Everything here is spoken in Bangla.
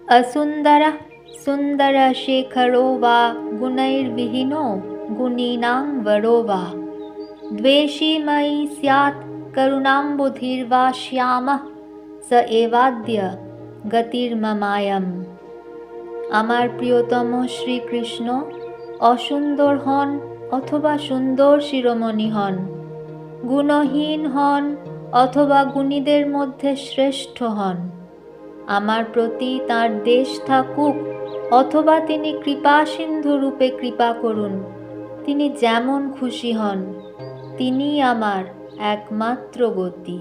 असुन्दरः सुन्दरशेखरो वा गुणैर्विहीनो गुणीनां वरो वा द्वेषी मयि स्यात् करुणाम्बुधिर्वा श्यामः स एवाद्य गतिर्ममायम्। আমার প্রিয়তম শ্রীকৃষ্ণ অসুন্দর হন অথবা সুন্দর শিরোমণি হন, গুণহীন হন অথবা গুণীদের মধ্যে শ্রেষ্ঠ হন। আমার প্রতি তাঁর দেশ থাকুক অথবা তিনি কৃপাসিন্ধু রূপে কৃপা করুন, তিনি যেমন খুশি হন, তিনিই আমার একমাত্র গতি।